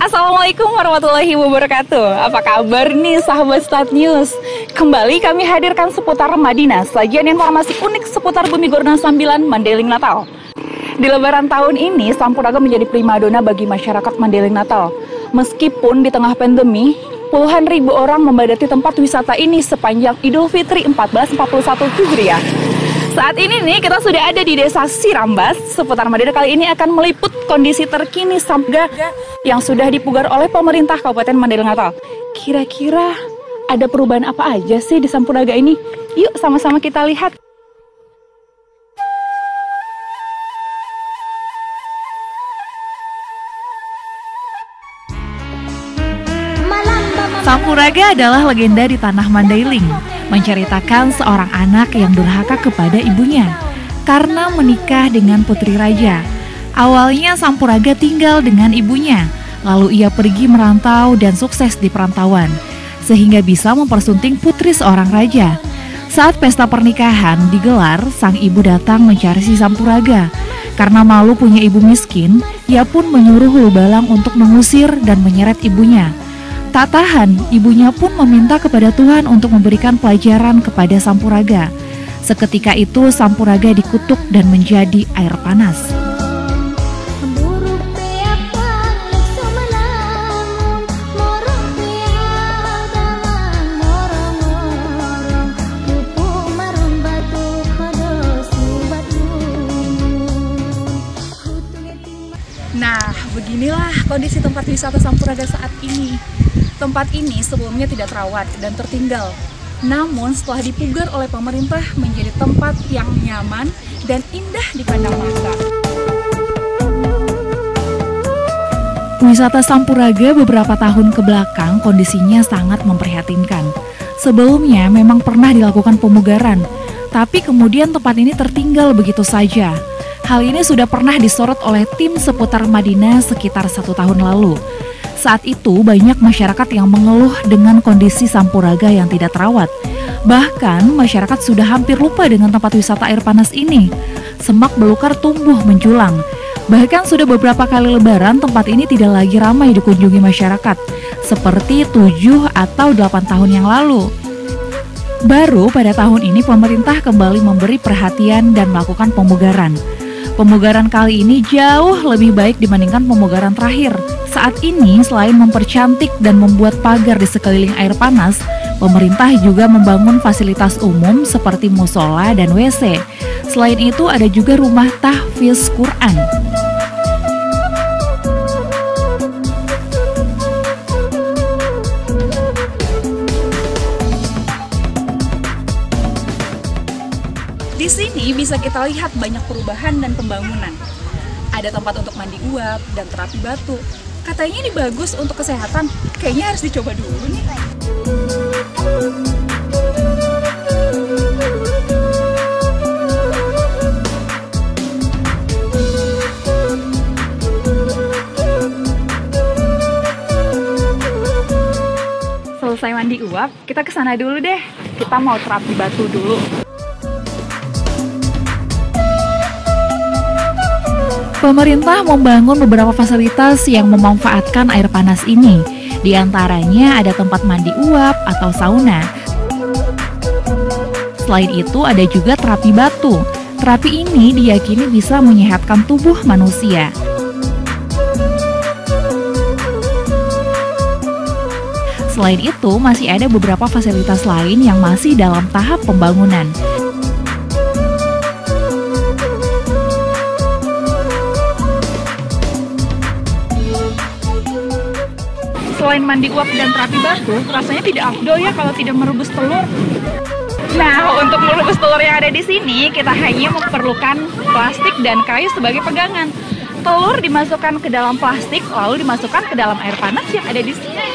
Assalamualaikum warahmatullahi wabarakatuh. Apa kabar nih sahabat Start News? Kembali kami hadirkan seputar Madinah, sajian informasi unik seputar Bumi Gordon Sambilan Mandailing Natal. Di lebaran tahun ini, Sampuraga menjadi primadona bagi masyarakat Mandailing Natal. Meskipun di tengah pandemi, puluhan ribu orang membadati tempat wisata ini sepanjang Idul Fitri 1441 Hijriah. Saat ini nih kita sudah ada di Desa Sirambas. Seputar Madinah kali ini akan meliput kondisi terkini Sampuraga yang sudah dipugar oleh pemerintah Kabupaten Mandailing Natal. Kira-kira ada perubahan apa aja sih di Sampuraga ini? Yuk sama-sama kita lihat. Sampuraga adalah legenda di tanah Mandailing, menceritakan seorang anak yang durhaka kepada ibunya karena menikah dengan putri raja. Awalnya Sampuraga tinggal dengan ibunya, lalu ia pergi merantau dan sukses di perantauan, sehingga bisa mempersunting putri seorang raja. Saat pesta pernikahan digelar, sang ibu datang mencari si Sampuraga. Karena malu punya ibu miskin, ia pun menyuruh Hulubalang untuk mengusir dan menyeret ibunya. Tak tahan, ibunya pun meminta kepada Tuhan untuk memberikan pelajaran kepada Sampuraga. Seketika itu Sampuraga dikutuk dan menjadi air panas. Nah, beginilah kondisi tempat wisata Sampuraga saat ini. Tempat ini sebelumnya tidak terawat dan tertinggal. Namun setelah dipugar oleh pemerintah menjadi tempat yang nyaman dan indah dipandang mata. Wisata Sampuraga beberapa tahun kebelakang kondisinya sangat memprihatinkan. Sebelumnya memang pernah dilakukan pemugaran, tapi kemudian tempat ini tertinggal begitu saja. Hal ini sudah pernah disorot oleh tim seputar Madinah sekitar 1 tahun lalu. Saat itu banyak masyarakat yang mengeluh dengan kondisi Sampuraga yang tidak terawat. Bahkan masyarakat sudah hampir lupa dengan tempat wisata air panas ini. Semak belukar tumbuh menjulang. Bahkan sudah beberapa kali lebaran tempat ini tidak lagi ramai dikunjungi masyarakat, seperti 7 atau 8 tahun yang lalu. Baru pada tahun ini pemerintah kembali memberi perhatian dan melakukan pemugaran. Pemugaran kali ini jauh lebih baik dibandingkan pemugaran terakhir. Saat ini selain mempercantik dan membuat pagar di sekeliling air panas, pemerintah juga membangun fasilitas umum seperti musola dan WC. Selain itu ada juga rumah tahfiz Quran. Di sini bisa kita lihat banyak perubahan dan pembangunan. Ada tempat untuk mandi uap dan terapi batu. Katanya ini bagus untuk kesehatan. Kayaknya harus dicoba dulu nih. Selesai mandi uap, kita ke sana dulu deh. Kita mau terapi batu dulu. Pemerintah membangun beberapa fasilitas yang memanfaatkan air panas ini. Di antaranya ada tempat mandi uap atau sauna. Selain itu ada juga terapi batu. Terapi ini diyakini bisa menyehatkan tubuh manusia. Selain itu masih ada beberapa fasilitas lain yang masih dalam tahap pembangunan. Selain mandi uap dan terapi batu, rasanya tidak afdol ya kalau tidak merebus telur. Nah, untuk merebus telur yang ada di sini, kita hanya memerlukan plastik dan kayu sebagai pegangan. Telur dimasukkan ke dalam plastik, lalu dimasukkan ke dalam air panas yang ada di sini.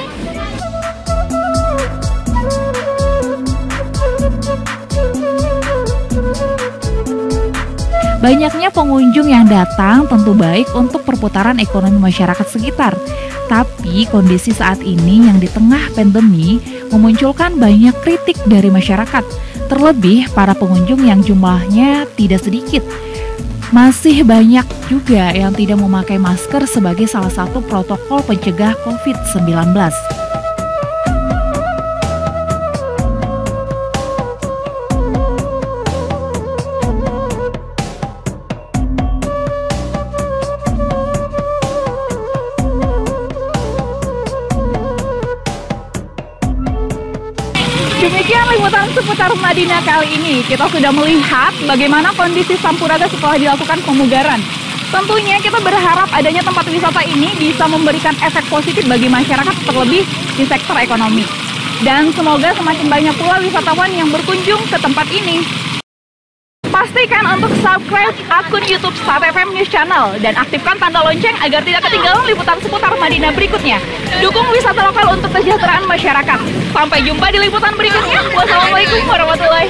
Banyaknya pengunjung yang datang tentu baik untuk perputaran ekonomi masyarakat sekitar. Tapi kondisi saat ini yang di tengah pandemi memunculkan banyak kritik dari masyarakat, terlebih para pengunjung yang jumlahnya tidak sedikit. Masih banyak juga yang tidak memakai masker sebagai salah satu protokol pencegah COVID-19. Demikian liputan seputar Madinah kali ini. Kita sudah melihat bagaimana kondisi Sampurada setelah dilakukan pemugaran. Tentunya kita berharap adanya tempat wisata ini bisa memberikan efek positif bagi masyarakat, terlebih di sektor ekonomi. Dan semoga semakin banyak pula wisatawan yang berkunjung ke tempat ini. Pastikan untuk subscribe akun YouTube StarFM News Channel dan aktifkan tanda lonceng agar tidak ketinggalan liputan seputar Madinah berikutnya. Dukung wisata lokal untuk kesejahteraan masyarakat. Sampai jumpa di liputan berikutnya. Wassalamualaikum warahmatullahi